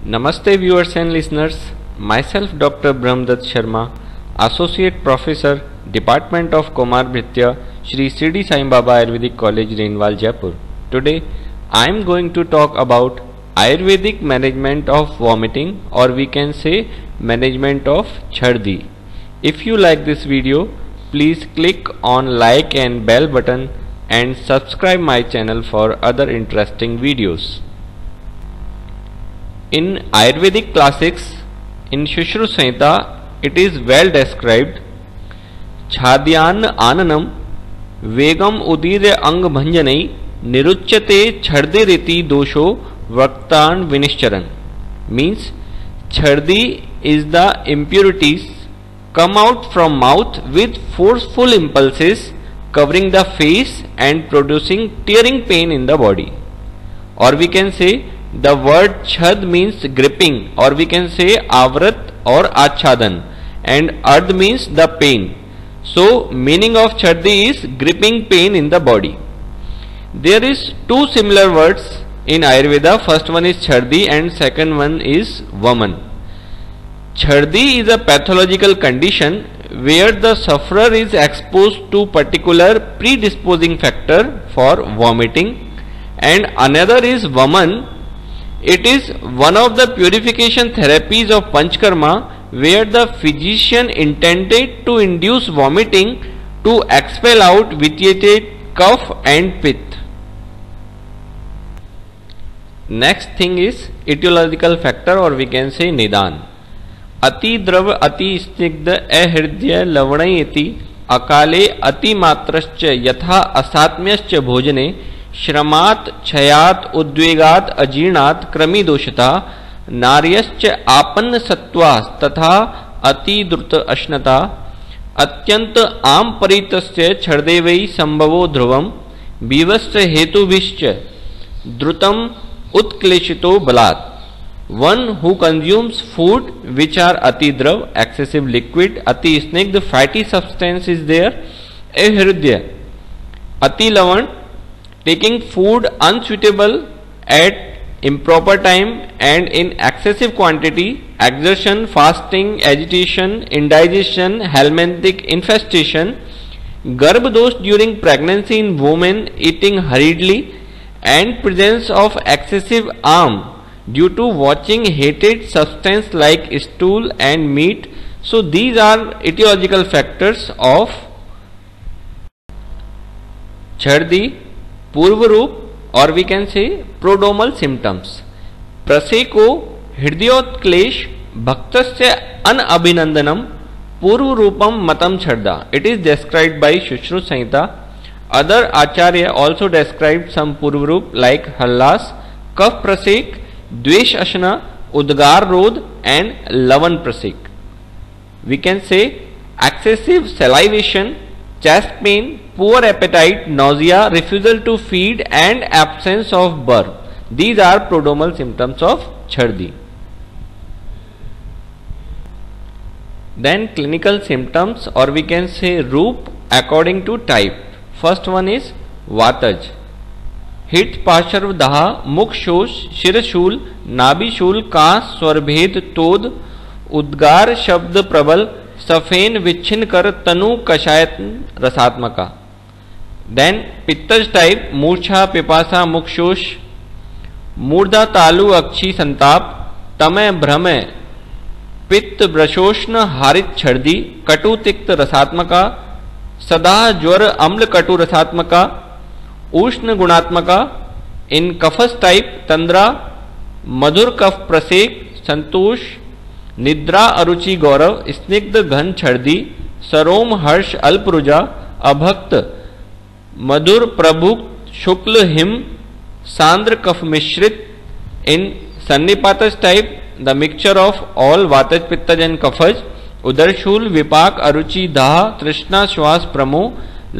Namaste viewers and listeners, myself Dr. Brahmdatt Sharma, Associate Professor, Department of Komar Bhritya, Shri Sirdi Sai Baba Ayurvedic College, Renwal, Jaipur. Today I am going to talk about Ayurvedic management of vomiting, or we can say management of Chhardi. If you like this video, please click on like and bell button and subscribe my channel for other interesting videos. In Ayurvedic classics, in Shushru Samhita, it is well described. Chhadyan ananam vegam udirya ang bhanjanai niruchyate chhardiriti dosho vaktan vinishcharan. Means chhardi is the impurities come out from mouth with forceful impulses covering the face and producing tearing pain in the body. Or we can say the word chhad means gripping, or we can say avrat or achadan, and ard means the pain. So meaning of chhardi is gripping pain in the body. There is two similar words in Ayurveda. First one is chhardi and second one is vaman. Chhardi is a pathological condition where the sufferer is exposed to particular predisposing factor for vomiting, and another is vaman. It is one of the purification therapies of Panchkarma where the physician intended to induce vomiting to expel out vitiated cough and pith. Next thing is etiological factor, or we can say nidan. Ati drav ati snigdha ahridya lavanayati akale ati matrascha yatha asatmyascha bhojane श्रमात क्षयात उद्वेगात अजीर्णात क्रमी दोषता नार्यश्च आपन्न सत्वा तथा अति द्रुत अश्नता अत्यंत आम परितस्य छर्देवै संभवो ध्रुवम बीवस्य हेतुभिश्च द्रुतम उत्क्लेशितो बलात्. One who consumes food which are ati drav, excessive liquid, ati snigdh, fatty substance is there, ahridya, ati lavan, taking food unsuitable at improper time and in excessive quantity, exertion, fasting, agitation, indigestion, helminthic infestation, garbh dosh during pregnancy in women, eating hurriedly, and presence of excessive arm due to watching hated substance like stool and meat. So these are etiological factors of Chhardi. पूर्व रूप, और we can से प्रोडोमल symptoms. प्रसेको हृदयोत्क्लेश भक्तस्य अनअभिनंदनम पूर्व रूपम मतम छर्दा. It is described by Sushruta Samhita. Other acharya also described some purva rupa like हल्लास, कफ प्रसेक, द्वेष ashana, udgara rodha and lavana praseka. We can say excessive salivation, chest pain, poor appetite, nausea, refusal to feed and absence of burp. These are prodromal symptoms of Chhardi. Then clinical symptoms, or we can say roop according to type. First one is Vataj. Hit, Pasharv, Daha, Mukh Shosh, Shirashul, Nabishul, Kaas, Swarbhed, Tod, Udgar, Shabd, Prabal, Safen विच्छिन्न कर तनु कषायतन रसात्मका. Then पित्तज type मूर्छा, पिपासा, मुक्षोष, मूर्धा, तालु, अक्षी, संताप, तमय, भ्रमय, पित्त, ब्रशोष्ण, हारित, छर्दी, कटु, तिक्त, रसात्मका, सदा, ज्वर, अम्ल, कटु, रसात्मका, उष्ण, गुणात्मका. इन कफस टाइप तंद्रा, मधुर, कफ, प्रसेक, संतोष, निद्रा, अरुचि, गौरव, स्निग्ध, घन, छर्दी, सरोम, हर्ष, अल्परुजा, अभक्त, मधुर, प्रभुक्त, शुक्ल, हिम, सांद्र, कफ मिश्रित. इन सन्निपातज type the mixture of all वातज, पित्तज एंड कफज, उदरशूल, विपाक, अरुचि, दाह, तृष्णा, श्वास, प्रमो,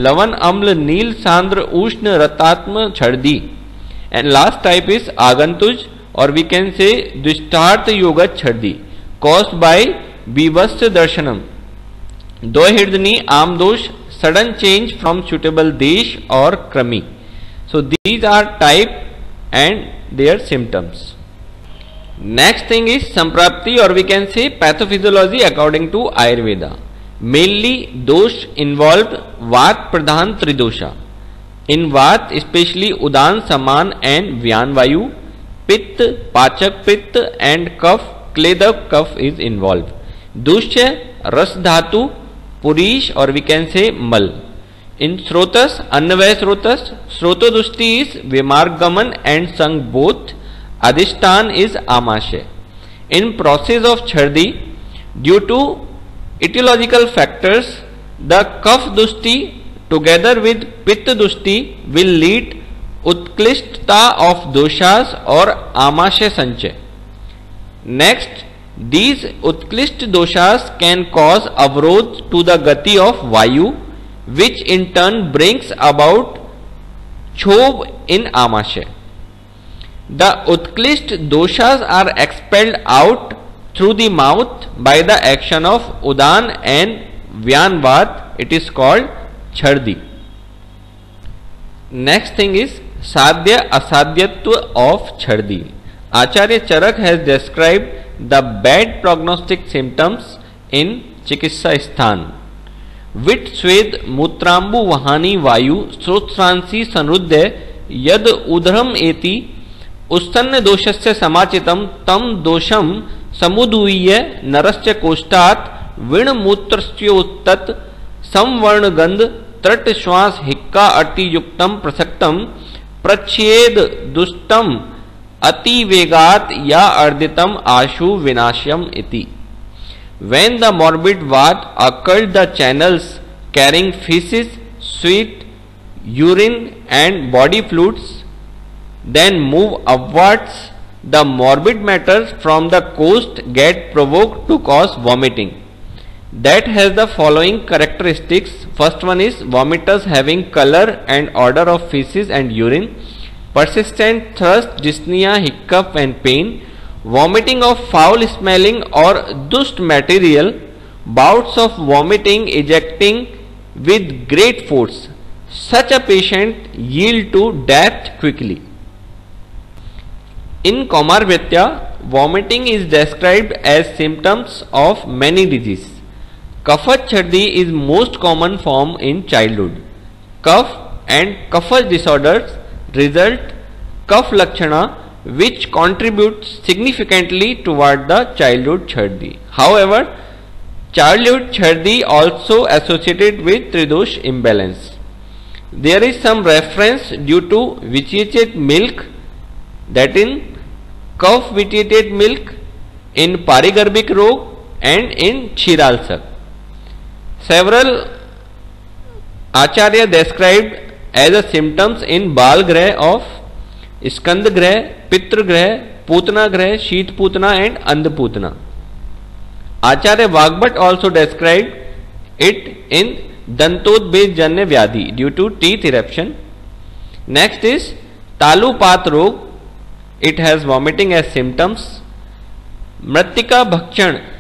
लवन, अम्ल, नील, सांद्र, उष्ण, रतात्म, छर्दी. एंड लास्ट टाइप इज आगंतुज, और वी कैन से दुष्टार्थ योगज छर्दी, caused by bivasya darshanam, dohirdni, amdosh, sudden change from suitable desh or krami. So these are type and their symptoms. Next thing is Samprapti, or we can say pathophysiology according to Ayurveda. Mainly dosh involved Vat Pradhan Tridosha. In Vat, especially Udan, Saman and Vyan Vayu, Pitta, Pachak Pitta and Kaph, Kledha Kaph is involved. Dushya, Ras Dhatu, Purish, or we can say Mal. In Srotas, Annavaya Srotas, Srotodushti is Vimargaman and Sang both. Adhishtan is Amashay. In process of Chhardi, due to etiological factors, the Kaph Dushti together with Pitta Dushti will lead Utklishtata of doshas or Amashay Sanchay. Next, these Utklisht doshas can cause avrodh to the gati of Vayu, which in turn brings about Chhob in Amashay. The Utklisht doshas are expelled out through the mouth by the action of Udan and Vyanvat. It is called Chhardi. Next thing is Sadhya Asadhyatva of Chhardi. Acharya Charak has described the bad prognostic symptoms in Chikitsa Sthan. Vit Swed Mutrambu Vahani Vayu Srotransi Sanrudya Yad Udhram Eti Ustanna Doshasya Samachitam Tam Dosham Samudhuya Narasya Koshtat Vin Mutrastyottat Samvarna Gandh Trat Shwas Hikka Ati Yuktam Prasaktam Prached Dustam Ati Vegat Ya Arditam Ashu Vinashyam Iti. When the morbid vat occurred, the channels carrying feces, sweat, urine and body fluids then move upwards. The morbid matter from the coast get provoked to cause vomiting. That has the following characteristics. First one is vomiters having color and odor of feces and urine, persistent thirst, dyspnea, hiccup and pain, vomiting of foul smelling or dust material, bouts of vomiting ejecting with great force. Such a patient yield to death quickly. In Komarvetya, vomiting is described as symptoms of many diseases. Kapha Chhardi is most common form in childhood. Kaph and Kapha disorders result Kaph Lakshana, which contributes significantly toward the childhood Chhardi. However, childhood Chhardi also associated with Tridosh imbalance. There is some reference due to vitiated milk, that in Kaph vitiated milk, in Parigarbhic Rog and in Kshiralsak. Several Acharya described as a symptoms in Bal Grah of Skand Grah, Pitra Grah, Putana Grah, Sheet Putana and And Putana. Acharya Vagbhat also described it in Dantodbed Janya Vyadhi due to teeth eruption. Next is Talu Pat Rog. It has vomiting as symptoms. Mritika Bhakshan.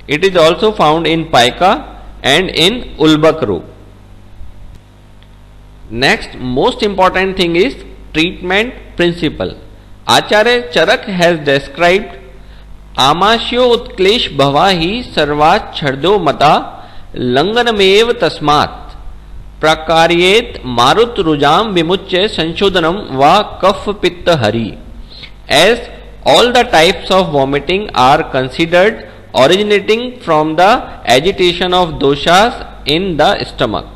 It is also found in Paika and in Ulbak Rog. Next, most important thing is treatment principle. Acharya Charak has described Amashyo Utklesh Bhavahi Sarvat Chhardo Mata Langanamev Tasmat Prakaryet Marut Rujam Vimuchya Sanshodhanam Va Kaph Pitta Hari. As all the types of vomiting are considered originating from the agitation of doshas in the stomach.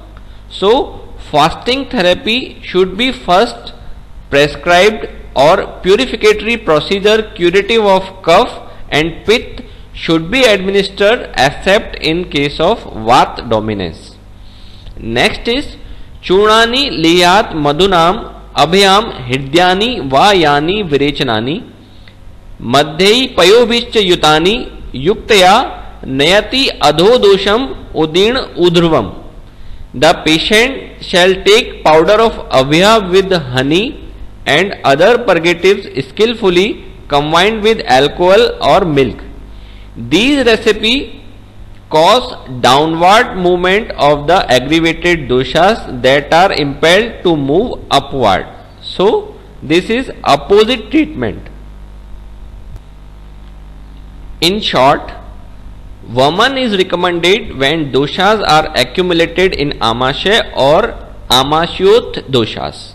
So, fasting therapy should be first prescribed, or purificatory procedure curative of cough and pith should be administered except in case of Vat dominance. Next is Churnani Liyat Madhunam Abhyam Hridyani Va Yani Virechanani Madhyai Payobhischa Yutani Yuktaya Nayati Adhodosham Udin Udhrvam. The patient shall take powder of abhya with honey and other purgatives skillfully combined with alcohol or milk. These recipes cause downward movement of the aggravated doshas that are impelled to move upward. So, this is opposite treatment. In short, Vaman is recommended when doshas are accumulated in Amasya or Amasyot doshas.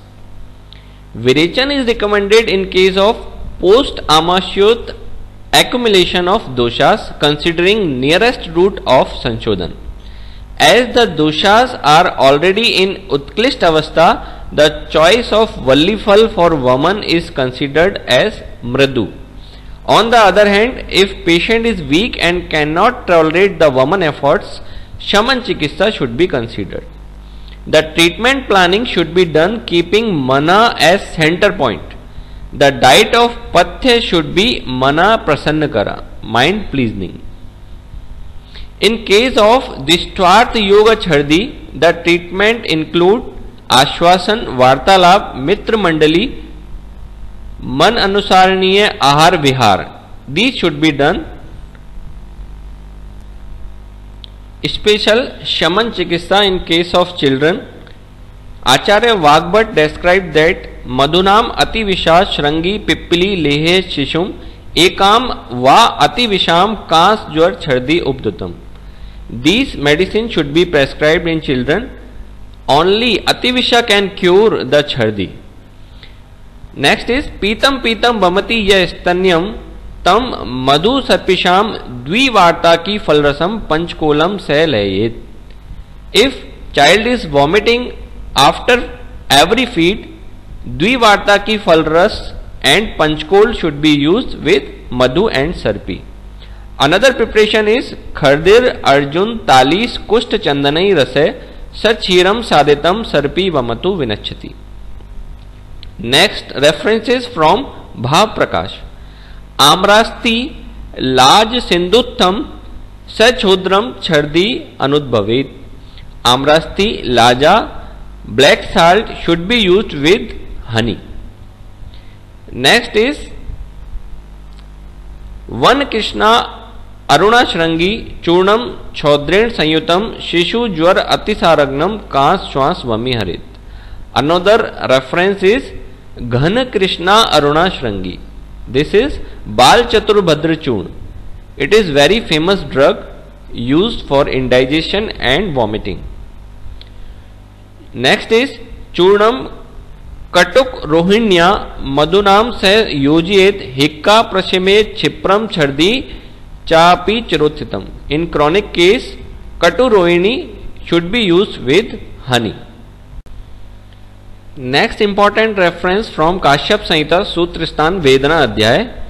Virechan is recommended in case of post Amasyot accumulation of doshas, considering nearest route of Sanshodhan. As the doshas are already in Utklisht Avastha, the choice of Vallifal for Vaman is considered as Mradu. On the other hand, if patient is weak and cannot tolerate the Vaman efforts, Shaman Chikitsa should be considered. The treatment planning should be done keeping Mana as center point. The diet of Pathya should be Mana Prasannakara, mind pleasing. In case of Dishtwarth Yoga Chhardi, the treatment include Ashwasan, Vartalab, Mitra Mandali, मन अनुसारणीय आहार विहार. These should be done. Special Shaman Chikitsa in case of children. Acharya Vagbhat described that Madhunam Ati Vishas Shrangi Pippili Lehe Shishum Ekam Va Ati Visham Kas Jwar Chhardi Ubdutam. These medicines should be prescribed in children. Only Ativisha can cure the Chhardi. Next is Pitam Pitam Bhamati Ya Stanyam Tam Madhu Sarpisham Dvivarta Ki Falrasam Panchkolam Se Layet. If child is vomiting after every feed, Dvivarta Ki Falras and Panchkol should be used with Madhu and Sarpi. Another preparation is Khardir Arjun Talis Kusht Chandanai Rase Sachiram Saditam Sarpi Vamatu Vinachati. Next, references from Bhav Prakash. Amrasti Laj Sindhutham Sachudram Chhardi Anudbhavit. Amrasti Laja, black salt should be used with honey. Next is Van Krishna Aruna Shrangi Churnam Chodren Sanyutam Shishu Jwar Atisaragnam Kas Shwas Vami Harit. Another reference is Ghana Krishna Aruna Shrangi. This is Bal Chatur Bhadra Churn. It is very famous drug used for indigestion and vomiting. Next is Churnam Katuk Rohinya Madhunam Se Yojiet Hikka Prashimet Chipram Chhardi Chapi Chirothitam. In chronic case, Katu Rohini should be used with honey. Next important reference from Kashyap Samhita Sutristan Vedana Adhyay.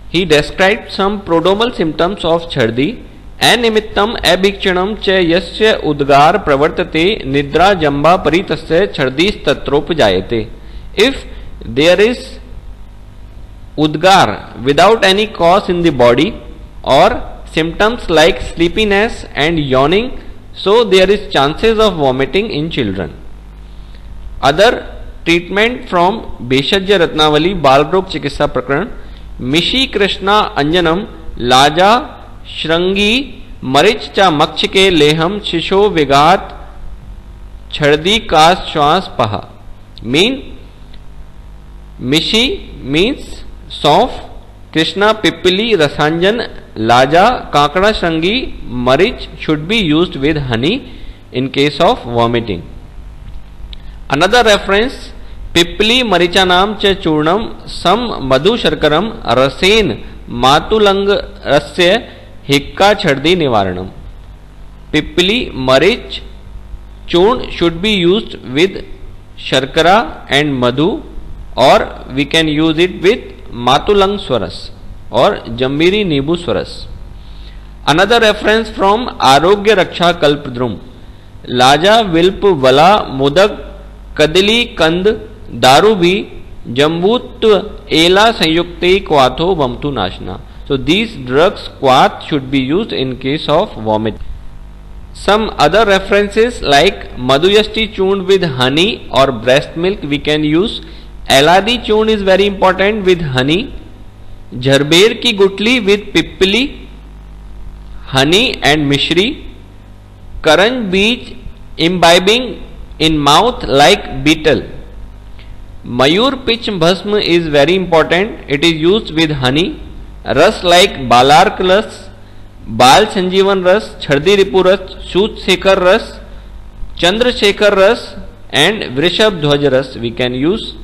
He described some prodromal symptoms of Chhardi. Animittam abhikshanam cha yasya udgar pravartate nidra jamba paritasya chhardis tatrupajayate. If there is udgar without any cause in the body or symptoms like sleepiness and yawning, so there is chances of vomiting in children. Other treatment from Beshajya Ratnavali Balrog Chikitsa Prakaran. Mishi Krishna Anjanam Laja Shrangi Marich Cha Makshike Leham Shisho Vigat Chhardi Kas Shwas Paha. Mishi means Sauf, Krishna Pippili Rasanjan, Laja Kakada Shrangi Marich should be used with honey in case of vomiting. Another reference Pippili Marichanam Cha Churnam Sam Madhu Sharkaram Rasen Matulang Rasya Hikka Chhardi Nivaranam. Pippili Marich Churn should be used with Sharkara and Madhu, or we can use it with Matulang Swaras or Jambiri Nebu Swaras. Another reference from Arogya Raksha Kalpadrum. Laja Vilp Vala Mudak Kadili Kand Darubi Jambut Ela Sanyukte Kwatho Vamtu Nashna. So these drugs Kwat should be used in case of vomit. Some other references like Madhuyasti churned with honey or breast milk we can use. Eladi churn is very important with honey. Jharber ki gutli with pippili, honey and mishri. Karan beej imbibing in mouth like beetle. Mayur pitch bhasma is very important. It is used with honey. Rus like Balark Rus, Bal Sanjeevan Rus, Chhardi Ripu Rus, Shoot Shekhar Rus, Chandra Shekhar Rus and Vrishab Dhwaj Rus we can use.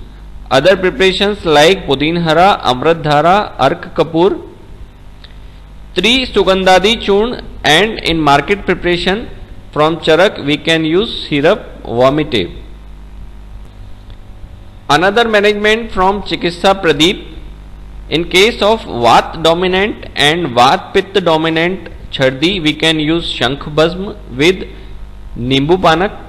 Other preparations like Pudin Hara, Amrit Dhara, Ark Kapoor, 3 Sugandhadi Churn, and in market preparation from Charak we can use syrup Vomite. Another management from Chikitsa Pradeep. In case of Vat dominant and Vat Pitta dominant Chhardi we can use Shankh Bhasm with Nimbu Panak.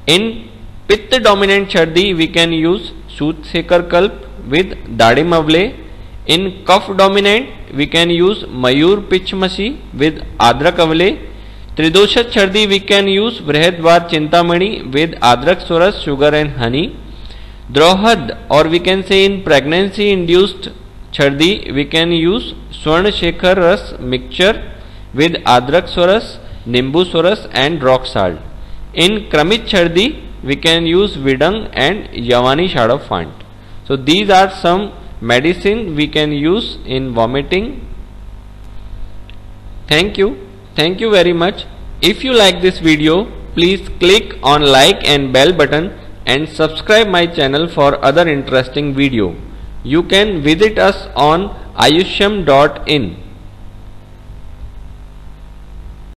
In Pitta dominant Chhardi we can use Shoot Shekhar Kalp with Dadi Mavle. In Kaph dominant we can use Mayur Pichmasi with Adrak Avle. Tridosha Chhardi we can use Vrihadvat Chintamani with Adrak Soras, sugar and honey. Drohad, or we can say in pregnancy induced Chhardi we can use Swarna Shekhar Ras mixture with Adrak Soras, Nimbu Soras and rock salt. In Kramit Chhardi we can use Vidang and Yavani Shad of Fant. So these are some medicine we can use in vomiting. Thank you very much. If you like this video, please click on like and bell button and subscribe my channel for other interesting video. You can visit us on ayushyam.in.